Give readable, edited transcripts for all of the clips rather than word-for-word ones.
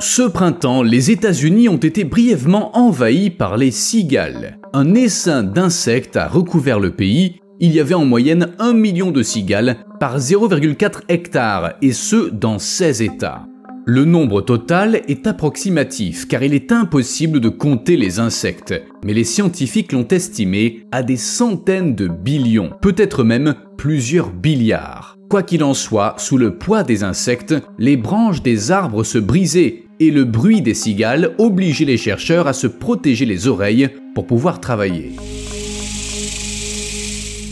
Ce printemps, les États-Unis ont été brièvement envahis par les cigales. Un essaim d'insectes a recouvert le pays. Il y avait en moyenne 1 million de cigales par 0,4 hectares, et ce dans 16 États. Le nombre total est approximatif car il est impossible de compter les insectes, mais les scientifiques l'ont estimé à des centaines de billions, peut-être même plusieurs milliards. Quoi qu'il en soit, sous le poids des insectes, les branches des arbres se brisaient et le bruit des cigales obligeait les chercheurs à se protéger les oreilles pour pouvoir travailler.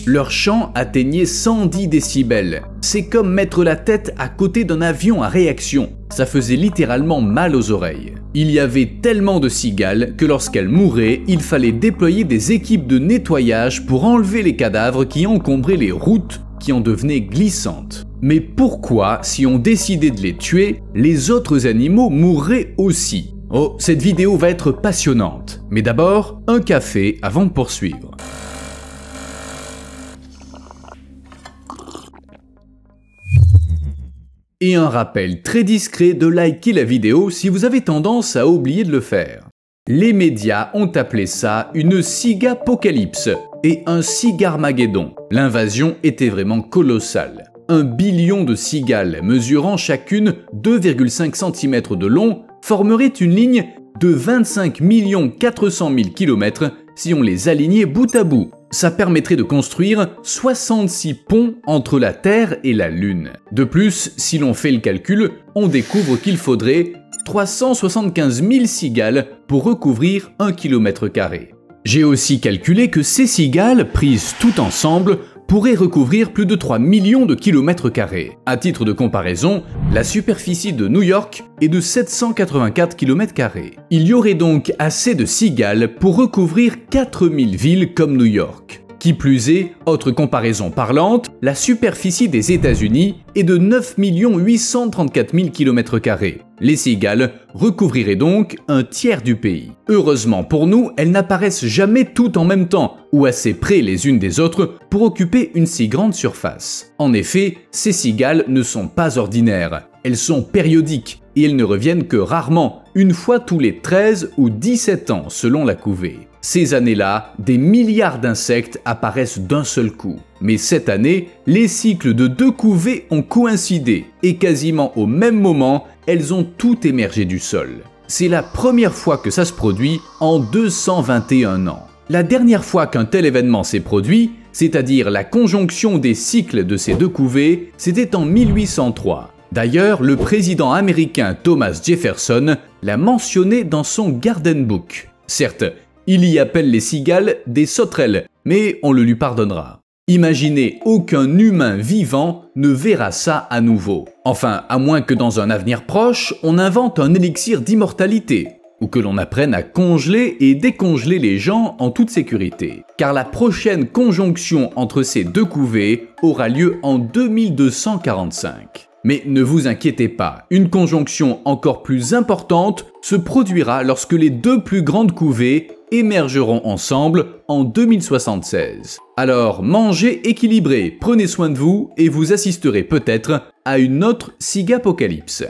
Leur chant atteignait 110 décibels. C'est comme mettre la tête à côté d'un avion à réaction. Ça faisait littéralement mal aux oreilles. Il y avait tellement de cigales que lorsqu'elles mouraient, il fallait déployer des équipes de nettoyage pour enlever les cadavres qui encombraient les routes qui en devenaient glissantes. Mais pourquoi, si on décidait de les tuer, les autres animaux mourraient aussi? Oh, cette vidéo va être passionnante. Mais d'abord, un café avant de poursuivre. Et un rappel très discret de liker la vidéo si vous avez tendance à oublier de le faire. Les médias ont appelé ça une cigapocalypse et un cigarmageddon. L'invasion était vraiment colossale. 1 billion de cigales mesurant chacune 2,5 cm de long formeraient une ligne de 25 400 000 km si on les alignait bout à bout. Ça permettrait de construire 66 ponts entre la Terre et la Lune. De plus, si l'on fait le calcul, on découvre qu'il faudrait 375 000 cigales pour recouvrir 1 km². J'ai aussi calculé que ces cigales, prises toutes ensemble, pourraient recouvrir plus de 3 millions de km². À titre de comparaison, la superficie de New York est de 784 km². Il y aurait donc assez de cigales pour recouvrir 4000 villes comme New York. Qui plus est, autre comparaison parlante, la superficie des États-Unis est de 9 834 000 km². Les cigales recouvriraient donc un tiers du pays. Heureusement pour nous, elles n'apparaissent jamais toutes en même temps, ou assez près les unes des autres pour occuper une si grande surface. En effet, ces cigales ne sont pas ordinaires, elles sont périodiques et elles ne reviennent que rarement, une fois tous les 13 ou 17 ans selon la couvée. Ces années-là, des milliards d'insectes apparaissent d'un seul coup. Mais cette année, les cycles de 2 couvées ont coïncidé et quasiment au même moment, elles ont toutes émergé du sol. C'est la première fois que ça se produit en 221 ans. La dernière fois qu'un tel événement s'est produit, c'est-à-dire la conjonction des cycles de ces 2 couvées, c'était en 1803. D'ailleurs, le président américain Thomas Jefferson l'a mentionné dans son Garden Book. Certes, il y appelle les cigales des sauterelles, mais on le lui pardonnera. Imaginez, aucun humain vivant ne verra ça à nouveau. Enfin, à moins que dans un avenir proche, on invente un élixir d'immortalité, ou que l'on apprenne à congeler et décongeler les gens en toute sécurité. Car la prochaine conjonction entre ces 2 couvées aura lieu en 2245. Mais ne vous inquiétez pas, une conjonction encore plus importante se produira lorsque les 2 plus grandes couvées émergeront ensemble en 2076. Alors mangez équilibré, prenez soin de vous et vous assisterez peut-être à une autre cigapocalypse.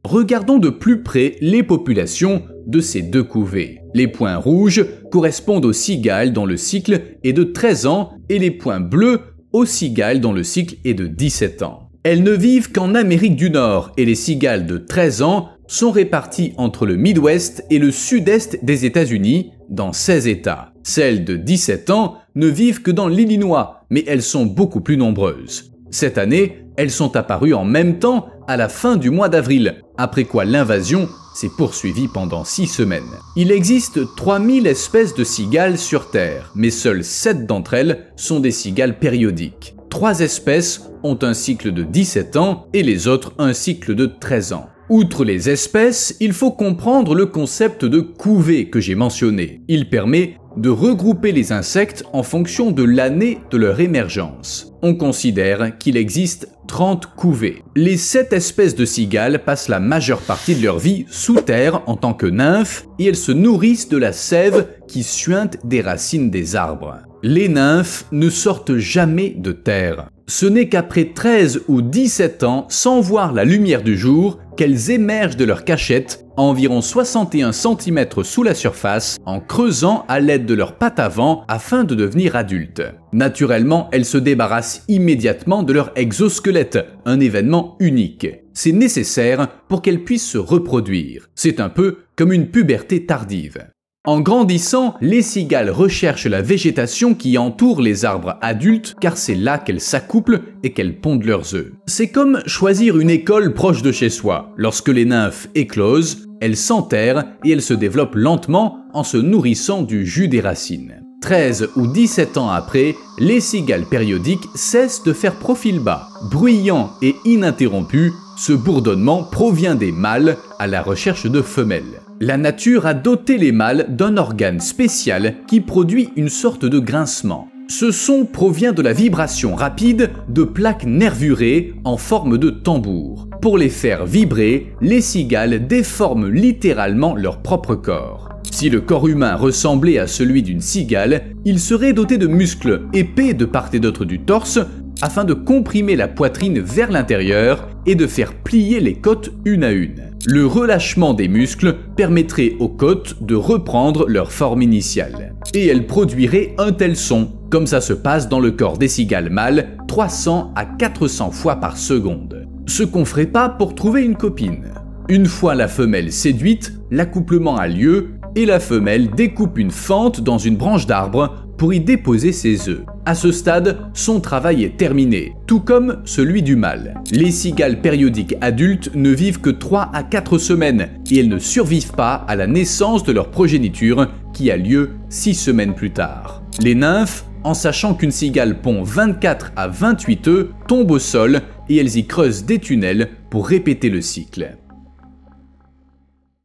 Regardons de plus près les populations de ces 2 couvées. Les points rouges correspondent aux cigales dont le cycle est de 13 ans et les points bleus aux cigales dont le cycle est de 17 ans. Elles ne vivent qu'en Amérique du Nord et les cigales de 13 ans sont réparties entre le Midwest et le Sud-Est des États-Unis, dans 16 États. Celles de 17 ans ne vivent que dans l'Illinois, mais elles sont beaucoup plus nombreuses. Cette année, elles sont apparues en même temps à la fin du mois d'avril, après quoi l'invasion s'est poursuivie pendant 6 semaines. Il existe 3000 espèces de cigales sur Terre, mais seules 7 d'entre elles sont des cigales périodiques. 3 espèces ont un cycle de 17 ans et les autres un cycle de 13 ans. Outre les espèces, il faut comprendre le concept de couvée que j'ai mentionné. Il permet de regrouper les insectes en fonction de l'année de leur émergence. On considère qu'il existe 30 couvées. Les 7 espèces de cigales passent la majeure partie de leur vie sous terre en tant que nymphes et elles se nourrissent de la sève qui suinte des racines des arbres. Les nymphes ne sortent jamais de terre. Ce n'est qu'après 13 ou 17 ans, sans voir la lumière du jour, qu'elles émergent de leur cachette à environ 61 cm sous la surface en creusant à l'aide de leurs pattes avant afin de devenir adultes. Naturellement, elles se débarrassent immédiatement de leur exosquelette, un événement unique. C'est nécessaire pour qu'elles puissent se reproduire. C'est un peu comme une puberté tardive. En grandissant, les cigales recherchent la végétation qui entoure les arbres adultes car c'est là qu'elles s'accouplent et qu'elles pondent leurs œufs. C'est comme choisir une école proche de chez soi. Lorsque les nymphes éclosent, elles s'enterrent et elles se développent lentement en se nourrissant du jus des racines. 13 ou 17 ans après, les cigales périodiques cessent de faire profil bas. Bruyant et ininterrompu, ce bourdonnement provient des mâles à la recherche de femelles. La nature a doté les mâles d'un organe spécial qui produit une sorte de grincement. Ce son provient de la vibration rapide de plaques nervurées en forme de tambour. Pour les faire vibrer, les cigales déforment littéralement leur propre corps. Si le corps humain ressemblait à celui d'une cigale, il serait doté de muscles épais de part et d'autre du torse afin de comprimer la poitrine vers l'intérieur et de faire plier les côtes une à une. Le relâchement des muscles permettrait aux côtes de reprendre leur forme initiale. Et elles produiraient un tel son, comme ça se passe dans le corps des cigales mâles, 300 à 400 fois par seconde. Ce qu'on ferait pas pour trouver une copine. Une fois la femelle séduite, l'accouplement a lieu et la femelle découpe une fente dans une branche d'arbre pour y déposer ses œufs. À ce stade, son travail est terminé, tout comme celui du mâle. Les cigales périodiques adultes ne vivent que 3 à 4 semaines et elles ne survivent pas à la naissance de leur progéniture qui a lieu 6 semaines plus tard. Les nymphes, en sachant qu'une cigale pond 24 à 28 œufs, tombent au sol et elles y creusent des tunnels pour répéter le cycle.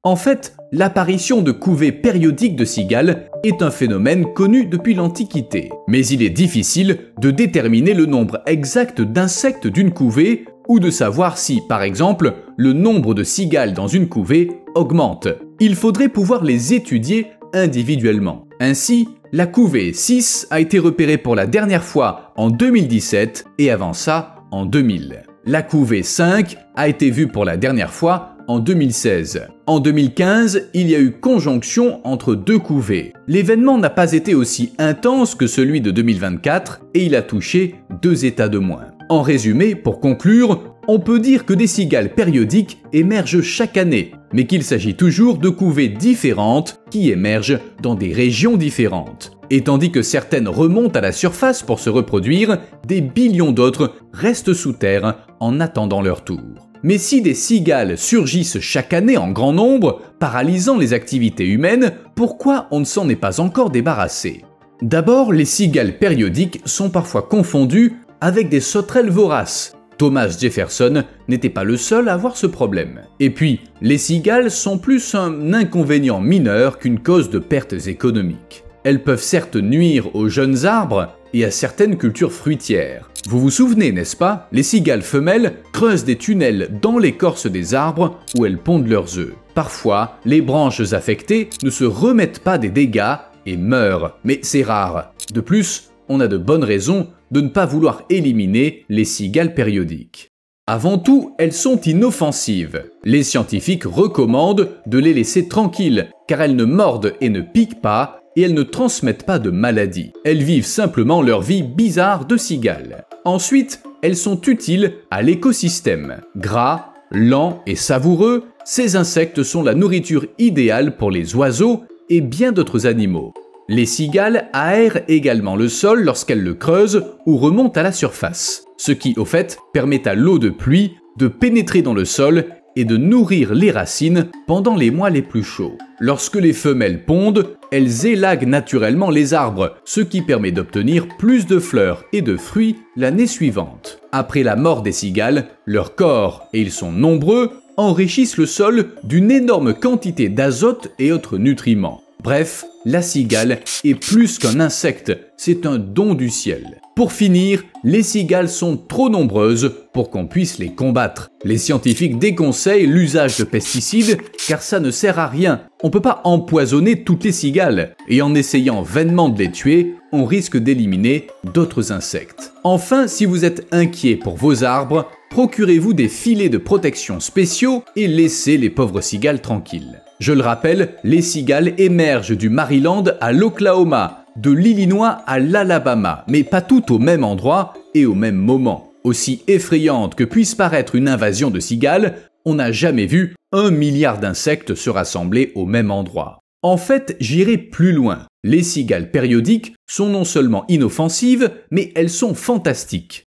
En fait, l'apparition de couvées périodiques de cigales est un phénomène connu depuis l'Antiquité. Mais il est difficile de déterminer le nombre exact d'insectes d'une couvée ou de savoir si, par exemple, le nombre de cigales dans une couvée augmente. Il faudrait pouvoir les étudier individuellement. Ainsi, la couvée 6 a été repérée pour la dernière fois en 2017 et avant ça en 2000. La couvée 5 a été vue pour la dernière fois en 2016. En 2015, il y a eu conjonction entre deux couvées. L'événement n'a pas été aussi intense que celui de 2024 et il a touché 2 états de moins. En résumé, pour conclure, on peut dire que des cigales périodiques émergent chaque année, mais qu'il s'agit toujours de couvées différentes qui émergent dans des régions différentes. Et tandis que certaines remontent à la surface pour se reproduire, des billions d'autres restent sous terre en attendant leur tour. Mais si des cigales surgissent chaque année en grand nombre, paralysant les activités humaines, pourquoi on ne s'en est pas encore débarrassé? D'abord, les cigales périodiques sont parfois confondues avec des sauterelles voraces. Thomas Jefferson n'était pas le seul à avoir ce problème. Et puis, les cigales sont plus un inconvénient mineur qu'une cause de pertes économiques. Elles peuvent certes nuire aux jeunes arbres et à certaines cultures fruitières. Vous vous souvenez, n'est-ce pas? Les cigales femelles creusent des tunnels dans l'écorce des arbres où elles pondent leurs œufs. Parfois, les branches affectées ne se remettent pas des dégâts et meurent, mais c'est rare. De plus, on a de bonnes raisons de ne pas vouloir éliminer les cigales périodiques. Avant tout, elles sont inoffensives. Les scientifiques recommandent de les laisser tranquilles, car elles ne mordent et ne piquent pas, et elles ne transmettent pas de maladies. Elles vivent simplement leur vie bizarre de cigales. Ensuite, elles sont utiles à l'écosystème. Gras, lents et savoureux, ces insectes sont la nourriture idéale pour les oiseaux et bien d'autres animaux. Les cigales aèrent également le sol lorsqu'elles le creusent ou remontent à la surface, ce qui, au fait, permet à l'eau de pluie de pénétrer dans le sol et de nourrir les racines pendant les mois les plus chauds. Lorsque les femelles pondent, elles élaguent naturellement les arbres, ce qui permet d'obtenir plus de fleurs et de fruits l'année suivante. Après la mort des cigales, leur corps, et ils sont nombreux, enrichissent le sol d'une énorme quantité d'azote et autres nutriments. Bref, la cigale est plus qu'un insecte, c'est un don du ciel. Pour finir, les cigales sont trop nombreuses pour qu'on puisse les combattre. Les scientifiques déconseillent l'usage de pesticides car ça ne sert à rien. On ne peut pas empoisonner toutes les cigales et en essayant vainement de les tuer, on risque d'éliminer d'autres insectes. Enfin, si vous êtes inquiet pour vos arbres, procurez-vous des filets de protection spéciaux et laissez les pauvres cigales tranquilles. Je le rappelle, les cigales émergent du Maryland à l'Oklahoma, de l'Illinois à l'Alabama, mais pas toutes au même endroit et au même moment. Aussi effrayante que puisse paraître une invasion de cigales, on n'a jamais vu 1 milliard d'insectes se rassembler au même endroit. En fait, j'irai plus loin. Les cigales périodiques sont non seulement inoffensives, mais elles sont fantastiques.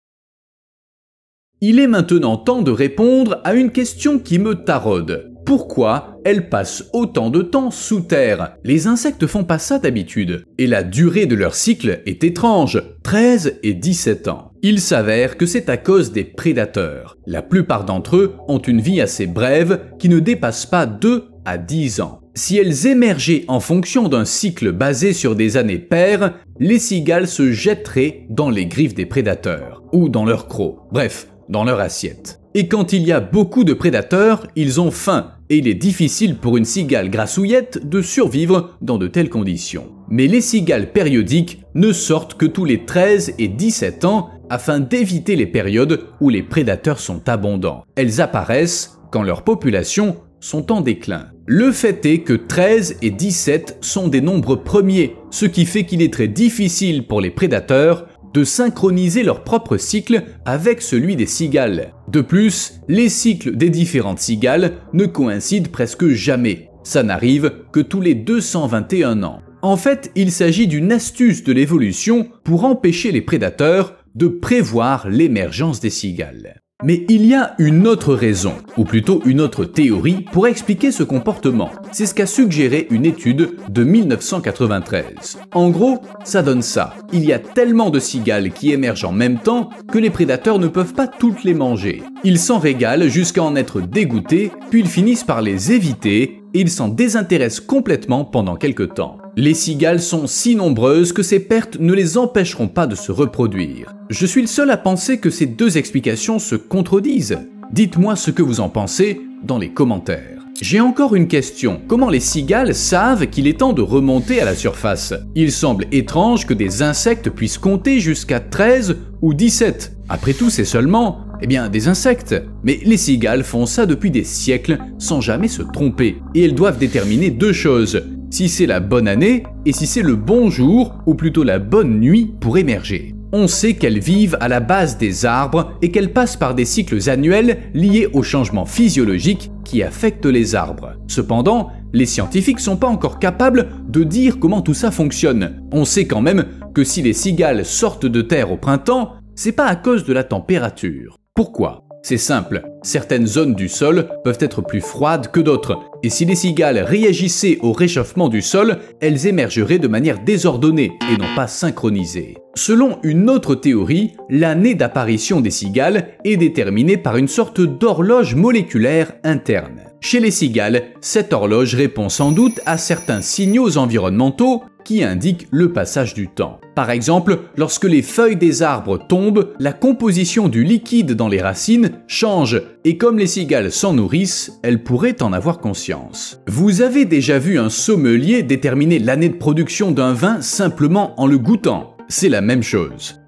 Il est maintenant temps de répondre à une question qui me taraude. Pourquoi elles passent autant de temps sous terre? Les insectes font pas ça d'habitude. Et la durée de leur cycle est étrange, 13 et 17 ans. Il s'avère que c'est à cause des prédateurs. La plupart d'entre eux ont une vie assez brève qui ne dépasse pas 2 à 10 ans. Si elles émergeaient en fonction d'un cycle basé sur des années paires, les cigales se jetteraient dans les griffes des prédateurs, ou dans leur croc, bref, dans leur assiette. Et quand il y a beaucoup de prédateurs, ils ont faim, et il est difficile pour une cigale grassouillette de survivre dans de telles conditions. Mais les cigales périodiques ne sortent que tous les 13 et 17 ans afin d'éviter les périodes où les prédateurs sont abondants. Elles apparaissent quand leurs populations sont en déclin. Le fait est que 13 et 17 sont des nombres premiers, ce qui fait qu'il est très difficile pour les prédateurs de synchroniser leur propre cycle avec celui des cigales. De plus, les cycles des différentes cigales ne coïncident presque jamais. Ça n'arrive que tous les 221 ans. En fait, il s'agit d'une astuce de l'évolution pour empêcher les prédateurs de prévoir l'émergence des cigales. Mais il y a une autre raison, ou plutôt une autre théorie pour expliquer ce comportement. C'est ce qu'a suggéré une étude de 1993. En gros, ça donne ça. Il y a tellement de cigales qui émergent en même temps que les prédateurs ne peuvent pas toutes les manger. Ils s'en régalent jusqu'à en être dégoûtés, puis ils finissent par les éviter et ils s'en désintéressent complètement pendant quelque temps. Les cigales sont si nombreuses que ces pertes ne les empêcheront pas de se reproduire. Je suis le seul à penser que ces deux explications se contredisent. Dites-moi ce que vous en pensez dans les commentaires. J'ai encore une question. Comment les cigales savent qu'il est temps de remonter à la surface? Il semble étrange que des insectes puissent compter jusqu'à 13 ou 17. Après tout, c'est seulement, des insectes. Mais les cigales font ça depuis des siècles sans jamais se tromper. Et elles doivent déterminer deux choses. Si c'est la bonne année et si c'est le bon jour ou plutôt la bonne nuit pour émerger. On sait qu'elles vivent à la base des arbres et qu'elles passent par des cycles annuels liés aux changements physiologiques qui affectent les arbres. Cependant, les scientifiques sont pas encore capables de dire comment tout ça fonctionne. On sait quand même que si les cigales sortent de terre au printemps, c'est pas à cause de la température. Pourquoi ? C'est simple, certaines zones du sol peuvent être plus froides que d'autres, et si les cigales réagissaient au réchauffement du sol, elles émergeraient de manière désordonnée et non pas synchronisée. Selon une autre théorie, l'année d'apparition des cigales est déterminée par une sorte d'horloge moléculaire interne. Chez les cigales, cette horloge répond sans doute à certains signaux environnementaux qui indiquent le passage du temps. Par exemple, lorsque les feuilles des arbres tombent, la composition du liquide dans les racines change, et comme les cigales s'en nourrissent, elles pourraient en avoir conscience. Vous avez déjà vu un sommelier déterminer l'année de production d'un vin simplement en le goûtant? C'est la même chose.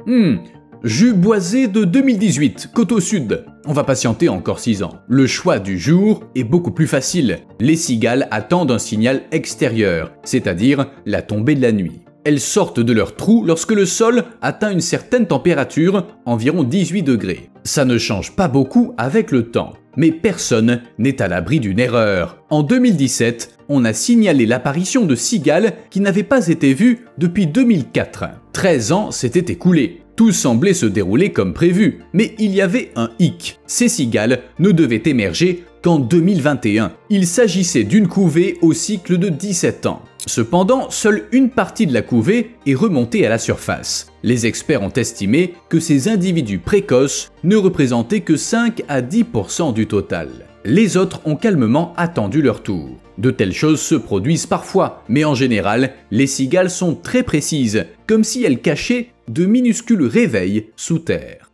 Jus boisé de 2018, Coteau Sud. On va patienter encore 6 ans. Le choix du jour est beaucoup plus facile. Les cigales attendent un signal extérieur, c'est-à-dire la tombée de la nuit. Elles sortent de leur trou lorsque le sol atteint une certaine température, environ 18 degrés. Ça ne change pas beaucoup avec le temps. Mais personne n'est à l'abri d'une erreur. En 2017, on a signalé l'apparition de cigales qui n'avaient pas été vues depuis 2004. 13 ans s'étaient écoulés. Tout semblait se dérouler comme prévu, mais il y avait un hic. Ces cigales ne devaient émerger qu'en 2021. Il s'agissait d'une couvée au cycle de 17 ans. Cependant, seule une partie de la couvée est remontée à la surface. Les experts ont estimé que ces individus précoces ne représentaient que 5 à 10% du total. Les autres ont calmement attendu leur tour. De telles choses se produisent parfois, mais en général, les cigales sont très précises, comme si elles cachaient de minuscules réveils sous terre.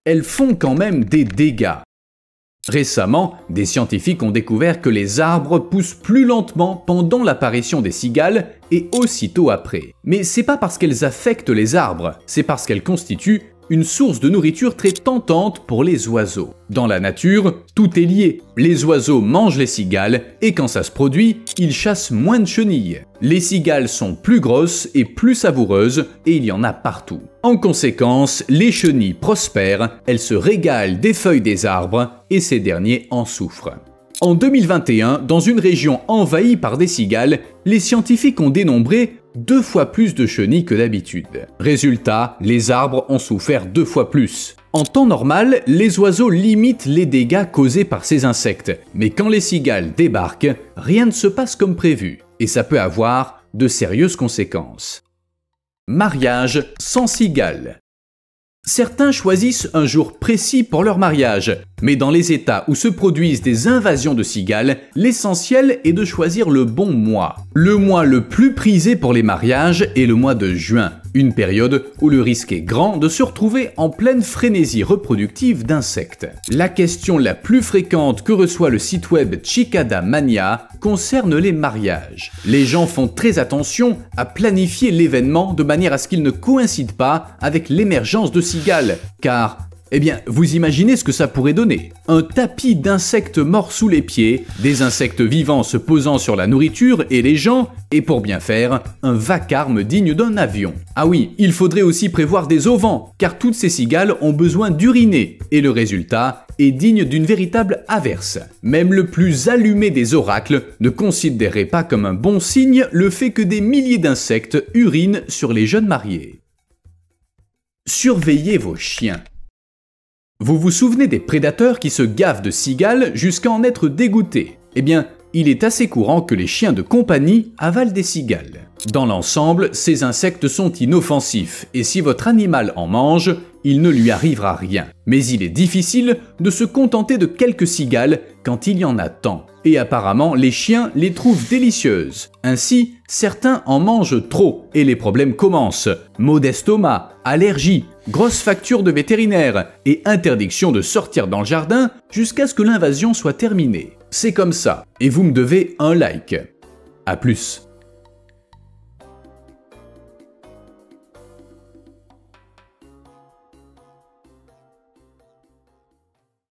Elles font quand même des dégâts. Récemment, des scientifiques ont découvert que les arbres poussent plus lentement pendant l'apparition des cigales et aussitôt après. Mais c'est pas parce qu'elles affectent les arbres, c'est parce qu'elles constituent une source de nourriture très tentante pour les oiseaux. Dans la nature, tout est lié. Les oiseaux mangent les cigales et quand ça se produit, ils chassent moins de chenilles. Les cigales sont plus grosses et plus savoureuses et il y en a partout. En conséquence, les chenilles prospèrent, elles se régalent des feuilles des arbres et ces derniers en souffrent. En 2021, dans une région envahie par des cigales, les scientifiques ont dénombré 2 fois plus de chenilles que d'habitude. Résultat, les arbres ont souffert 2 fois plus. En temps normal, les oiseaux limitent les dégâts causés par ces insectes, mais quand les cigales débarquent, rien ne se passe comme prévu, et ça peut avoir de sérieuses conséquences. Mariage sans cigales. Certains choisissent un jour précis pour leur mariage, mais dans les États où se produisent des invasions de cigales, l'essentiel est de choisir le bon mois. Le mois le plus prisé pour les mariages est le mois de juin, une période où le risque est grand de se retrouver en pleine frénésie reproductive d'insectes. La question la plus fréquente que reçoit le site web Cicada Mania concerne les mariages. Les gens font très attention à planifier l'événement de manière à ce qu'il ne coïncide pas avec l'émergence de cigales, car vous imaginez ce que ça pourrait donner. Un tapis d'insectes morts sous les pieds, des insectes vivants se posant sur la nourriture et les gens, et pour bien faire, un vacarme digne d'un avion. Ah oui, il faudrait aussi prévoir des auvents, car toutes ces cigales ont besoin d'uriner, et le résultat est digne d'une véritable averse. Même le plus allumé des oracles ne considérerait pas comme un bon signe le fait que des milliers d'insectes urinent sur les jeunes mariés. Surveillez vos chiens. Vous vous souvenez des prédateurs qui se gavent de cigales jusqu'à en être dégoûtés? Il est assez courant que les chiens de compagnie avalent des cigales. Dans l'ensemble, ces insectes sont inoffensifs et si votre animal en mange, il ne lui arrivera rien. Mais il est difficile de se contenter de quelques cigales quand il y en a tant. Et apparemment, les chiens les trouvent délicieuses. Ainsi, certains en mangent trop et les problèmes commencent. Maux d'estomac, allergies, grosses factures de vétérinaire et interdiction de sortir dans le jardin jusqu'à ce que l'invasion soit terminée. C'est comme ça, et vous me devez un like. À plus.